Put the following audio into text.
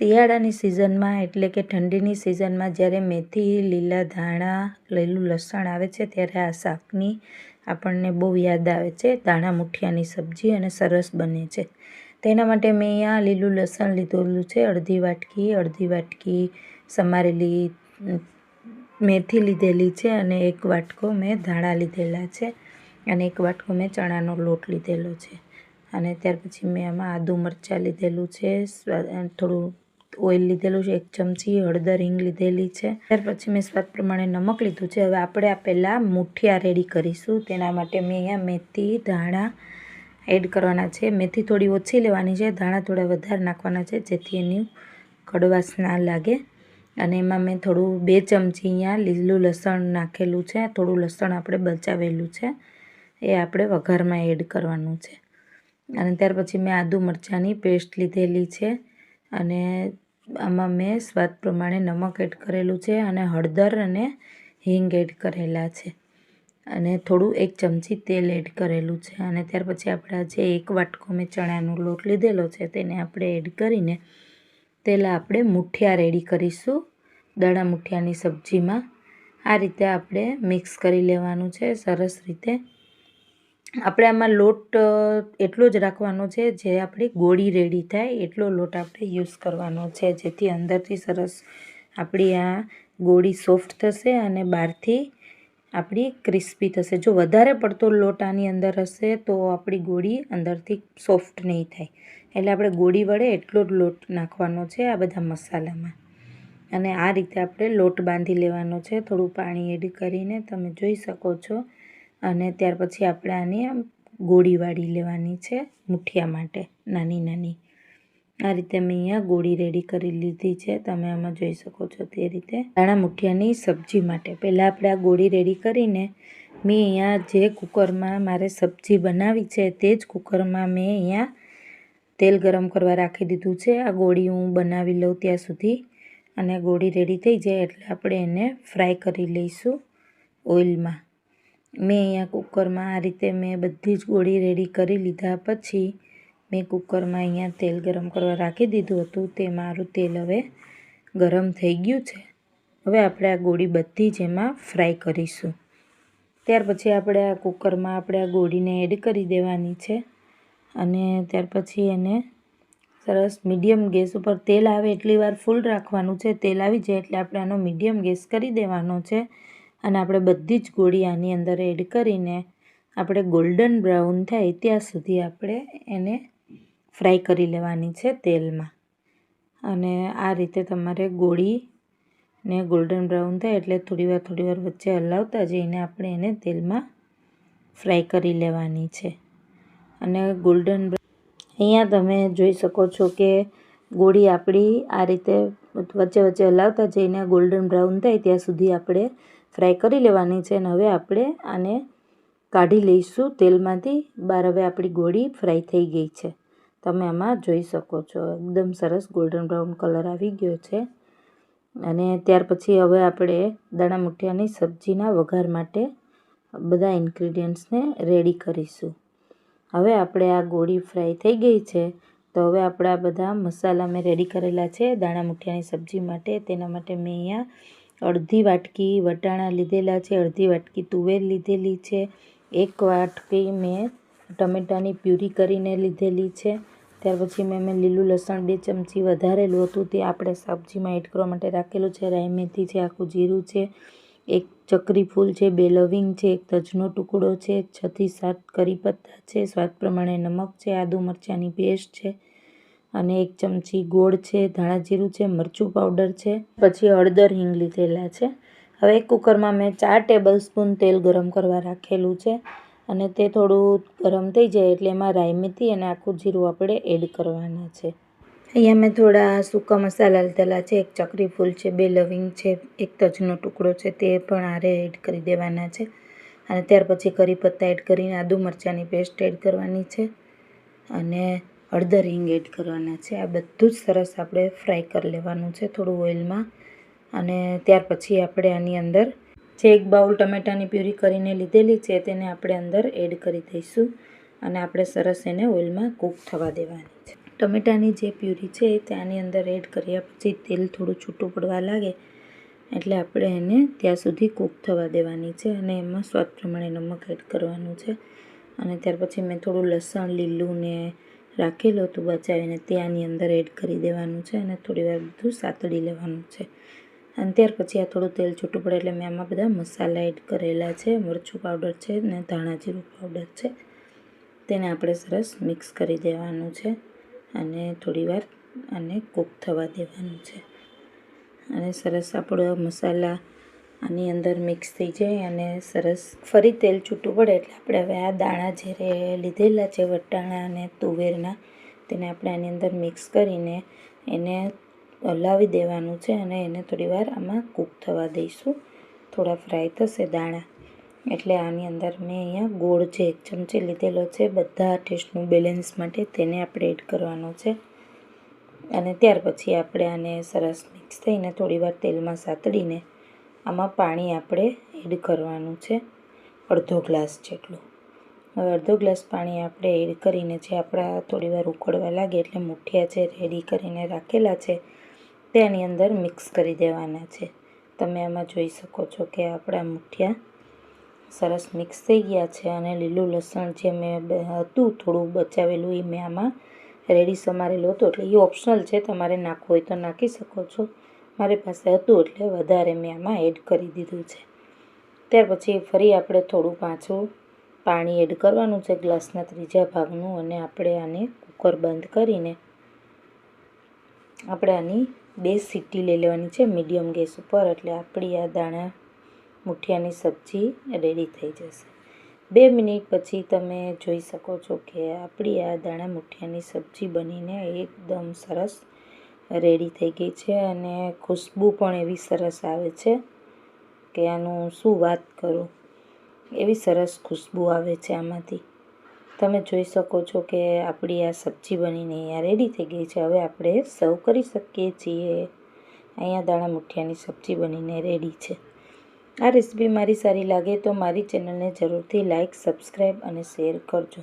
શિયાળાની સિઝનમાં એટલે કે ઠંડીની સિઝનમાં જ્યારે મેથી, લીલા ધાણા, લીલું લસણ આવે છે ત્યારે આ શાકની આપણને બહુ યાદ આવે છે. ધાણા મુઠિયાની સબ્જી અને સરસ બને છે. તેના માટે મેં અહીંયા લીલું લસણ લીધેલું છે અડધી વાટકી સમારેલી મેથી લીધેલી છે અને 1 વાટકો મેં ધાણા લીધેલા છે અને 1 વાટકો મેં ચણાનો લોટ લીધેલો છે. અને ત્યાર પછી મેં આમાં આદુ મરચાં લીધેલું છે, થોડું ઓઇલ લીધેલું છે, 1 ચમચી હળદર હિંગ લીધેલી છે. ત્યાર પછી મેં સ્વાદ પ્રમાણે નમક લીધું છે. હવે આપણે આ પહેલાં મુઠિયા રેડી કરીશું. તેના માટે મેં અહીંયા મેથી, ધાણા એડ કરવાના છે. મેથી થોડી ઓછી લેવાની છે, ધાણા થોડા વધારે નાખવાના છે જેથી એની કડવાશ ના લાગે. અને એમાં મેં થોડું 2 ચમચી અહીંયા લીલું લસણ નાખેલું છે. થોડું લસણ આપણે બચાવેલું છે, એ આપણે વઘારમાં એડ કરવાનું છે. અને ત્યાર પછી મેં આદુ મરચાંની પેસ્ટ લીધેલી છે અને આમાં મેં સ્વાદ પ્રમાણે નમક એડ કરેલું છે અને હળદર અને હિંગ એડ કરેલા છે અને થોડું 1 ચમચી તેલ એડ કરેલું છે. અને ત્યાર પછી આપણે જે 1 વાટકો મેં ચણાનો લોટ લીધેલો છે તેને આપણે એડ કરીને પહેલાં આપણે મુઠિયા રેડી કરીશું. દાણા મુઠિયાની સબ્જીમાં આ રીતે આપણે મિક્સ કરી લેવાનું છે સરસ રીતે. આપણે આમાં લોટ એટલો જ રાખવાનો છે જે આપણી ગોળી રેડી થાય એટલો લોટ આપણે યુઝ કરવાનો છે જેથી અંદરથી સરસ આપણી આ ગોળી સોફ્ટ થશે અને બહારથી આપણી ક્રિસ્પી થશે. જો વધારે પડતો લોટ આની અંદર હશે તો આપણી ગોળી અંદરથી સોફ્ટ નહીં થાય. એટલે આપણે ગોળી વડે એટલો જ લોટ નાખવાનો છે આ બધા મસાલામાં. અને આ રીતે આપણે લોટ બાંધી લેવાનો છે થોડું પાણી એડ કરીને, તમે જોઈ શકો છો. અને ત્યાર પછી આપણે આની ગોળી વાળી લેવાની છે મુઠિયા માટે નાની નાની. આ રીતે મેં અહીંયા ગોળી રેડી કરી લીધી છે, તમે આમાં જોઈ શકો છો તે રીતે. ધાણા મુઠિયાની સબ્જી માટે પહેલાં આપણે આ ગોળી રેડી કરીને મેં અહીંયા જે કુકરમાં મારે સબ્જી બનાવી છે તે જ કુકરમાં મેં અહીંયા તેલ ગરમ કરવા રાખી દીધું છે. આ ગોળી હું બનાવી લઉં ત્યાં સુધી. અને ગોળી રેડી થઈ જાય એટલે આપણે એને ફ્રાય કરી લઈશું ઓઇલમાં. મેં અહીંયા કુકરમાં આ રીતે મેં બધી જ ગોળી રેડી કરી લીધા પછી મેં કુકરમાં અહીંયા તેલ ગરમ કરવા રાખી દીધું હતું. તે મારું તેલ હવે ગરમ થઈ ગયું છે. હવે આપણે આ ગોળી બધી જ એમાં ફ્રાય કરીશું. ત્યાર પછી આપણે આ કુકરમાં આપણે આ ગોળીને એડ કરી દેવાની છે અને ત્યાર પછી એને સરસ મીડિયમ ગેસ ઉપર તેલ આવે એટલી વાર ફૂલ રાખવાનું છે. તેલ આવી જાય એટલે આપણે આનો મીડિયમ ગેસ કરી દેવાનો છે અને આપણે બધી જ ગોળી આની અંદર એડ કરીને આપણે ગોલ્ડન બ્રાઉન થાય ત્યાં સુધી આપણે એને ફ્રાય કરી લેવાની છે તેલમાં. અને આ રીતે તમારે ગોળીને ગોલ્ડન બ્રાઉન થાય એટલે થોડી વાર વચ્ચે હલાવતા જઈને આપણે એને તેલમાં ફ્રાય કરી લેવાની છે. અને ગોલ્ડન અહીંયા તમે જોઈ શકો છો કે ગોળી આપણી આ રીતે વચ્ચે હલાવતા જઈને ગોલ્ડન બ્રાઉન થાય ત્યાં સુધી આપણે ફ્રાય કરી લેવાની છે. અને હવે આપણે આને કાઢી લઈશું તેલમાંથી બહાર. હવે આપણી ગોળી ફ્રાય થઈ ગઈ છે, તમે આમાં જોઈ શકો છો. એકદમ સરસ ગોલ્ડન બ્રાઉન કલર આવી ગયો છે. અને ત્યાર પછી હવે આપણે દાણા મુઠિયાની સબ્જીના વઘાર માટે બધા ઇન્ગ્રીડિયન્ટ્સને રેડી કરીશું. હવે આપણે આ ગોળી ફ્રાય થઈ ગઈ છે તો હવે આપણે આ બધા મસાલા મેં રેડી કરેલા છે દાણા મુઠિયાની સબ્જી માટે. તેના માટે મેં અહીંયા અડધી વાટકી વટાણા લીધેલા છે, અડધી વાટકી તુવેર લીધેલી છે, 1 વાટકી મેં ટમેટાની પ્યુરી કરીને લીધેલી છે. ત્યાર પછી મેં લીલું લસણ 2 ચમચી વધારેલું હતું તે આપણે સબ્જીમાં એડ કરવા માટે રાખેલું છે. રાઈ મેથી છે, આખું જીરું છે, 1 ચક્રી ફૂલ છે, 2 લવિંગ છે, 1 તજનો ટુકડો છે, 6 થી 7 કરી પત્તા છે, સ્વાદ પ્રમાણે નમક છે, આદુ મરચાંની પેસ્ટ છે અને 1 ચમચી ગોળ છે, ધાણા જીરું છે, મરચું પાવડર છે, પછી હળદર હિંગ લીધેલા છે. હવે એક કુકરમાં મેં 4 ટેબલસ્પૂન તેલ ગરમ કરવા રાખેલું છે અને તે થોડું ગરમ થઈ જાય એટલે એમાં રાઈ મેથી અને આખું જીરું આપણે એડ કરવાના છે. અહીંયા મેં થોડા સૂકા મસાલા લીધેલા છે, 1 ચક્રી ફૂલ છે, 2 લવિંગ છે, 1 તજનો ટુકડો છે, તે પણ આરે એડ કરી દેવાના છે. અને ત્યાર પછી કરી પત્તા એડ કરીને આદુ મરચાંની પેસ્ટ એડ કરવાની છે અને હળદર હિંગ એડ કરવાના છે. આ બધું જ સરસ આપણે ફ્રાય કરી લેવાનું છે થોડું ઓઇલમાં. અને ત્યાર પછી આપણે આની અંદર જે 1 બાઉલ ટમેટાની પ્યુરી કરીને લીધેલી છે તેને આપણે અંદર એડ કરી દઈશું અને આપણે સરસ એને ઓઇલમાં કૂક થવા દેવાની છે. ટમેટાની જે પ્યુરી છે ત્યાંની અંદર એડ કર્યા પછી તેલ થોડું છૂટું પડવા લાગે એટલે આપણે એને ત્યાં સુધી કૂક થવા દેવાની છે અને એમાં સ્વાદ પ્રમાણે નમક એડ કરવાનું છે. અને ત્યાર પછી મેં થોડું લસણ લીલું ને રાખેલું હતું બચાવીને ત્યાંની અંદર એડ કરી દેવાનું છે અને થોડીવાર બધું સાતળી લેવાનું છે. અને ત્યાર પછી આ થોડું તેલ છૂટું પડે એટલે મેં આમાં બધા મસાલા એડ કરેલા છે. મરચું પાવડર છે ને ધાણા જીરું પાવડર છે. તેને આપણે સરસ મિક્સ કરી દેવાનું છે અને થોડીવાર આને કૂક થવા દેવાનું છે. અને સરસ આપણો મસાલા આની અંદર મિક્સ થઈ જાય અને સરસ ફરી તેલ છૂટું પડે એટલે આપણે હવે આ દાણા જે લીધેલા છે વટાણા અને તુવેરના તેને આપણે આની અંદર મિક્સ કરીને એને હલાવી દેવાનું છે અને એને થોડીવાર આમાં કૂક થવા દઈશું. થોડા ફ્રાય થશે દાણા એટલે આની અંદર મેં અહીંયા ગોળ જે 1 ચમચી લીધેલો છે બધા ટેસ્ટનું બેલેન્સ માટે તેને આપણે એડ કરવાનો છે. અને ત્યાર પછી આપણે આને સરસ મિક્સ થઈને થોડીવાર તેલમાં સાતળીને આમાં પાણી આપણે એડ કરવાનું છે અડધો ગ્લાસ જેટલું. હવે અડધો ગ્લાસ પાણી આપણે એડ કરીને જે આપણા થોડીવાર ઉકળવા લાગે એટલે મુઠિયા જે રેડી કરીને રાખેલા છે તેની અંદર મિક્સ કરી દેવાના છે. તમે આમાં જોઈ શકો છો કે આપણા મુઠિયા સરસ મિક્સ થઈ ગયા છે અને લીલું લસણ જે મેં હતું થોડું બચાવેલું એ મેં આમાં રેડી સમારેલું હતું એટલે એ ઓપ્શનલ છે, તમારે નાખવું હોય તો નાખી શકો છો. મારી પાસે હતું એટલે વધારે મેં આમાં એડ કરી દીધું છે. ત્યાર પછી ફરી આપણે થોડું પાછું પાણી એડ કરવાનું છે ગ્લાસના 3 ભાગનું અને આપણે આને કુકર બંધ કરીને આપણે આની 2 સીટી લઈ લેવાની છે મીડિયમ ગેસ ઉપર એટલે આપણી આ દાણા મુઠિયાની સબ્જી રેડી થઈ જશે. 2 મિનિટ પછી તમે જોઈ શકો છો કે આપણી આ દાણા મુઠિયાની સબ્જી બનીને એકદમ સરસ રેડી થઈ ગઈ છે અને ખુશ્બુ પણ એવી સરસ આવે છે કે આનું શું વાત કરું, એવી સરસ ખુશ્બુ આવે છે આમાંથી. તમે જોઈ શકો છો કે આપણી આ સબ્જી બનીને અહીંયા રેડી થઈ ગઈ છે. હવે આપણે સર્વ કરી શકીએ છીએ. અહીંયા દાણા મુઠિયાની સબ્જી બનીને રેડી છે. આ રેસીપી મારી સારી લાગે તો મારી ચેનલને જરૂરથી લાઇક, સબસ્ક્રાઈબ અને શેર કરજો.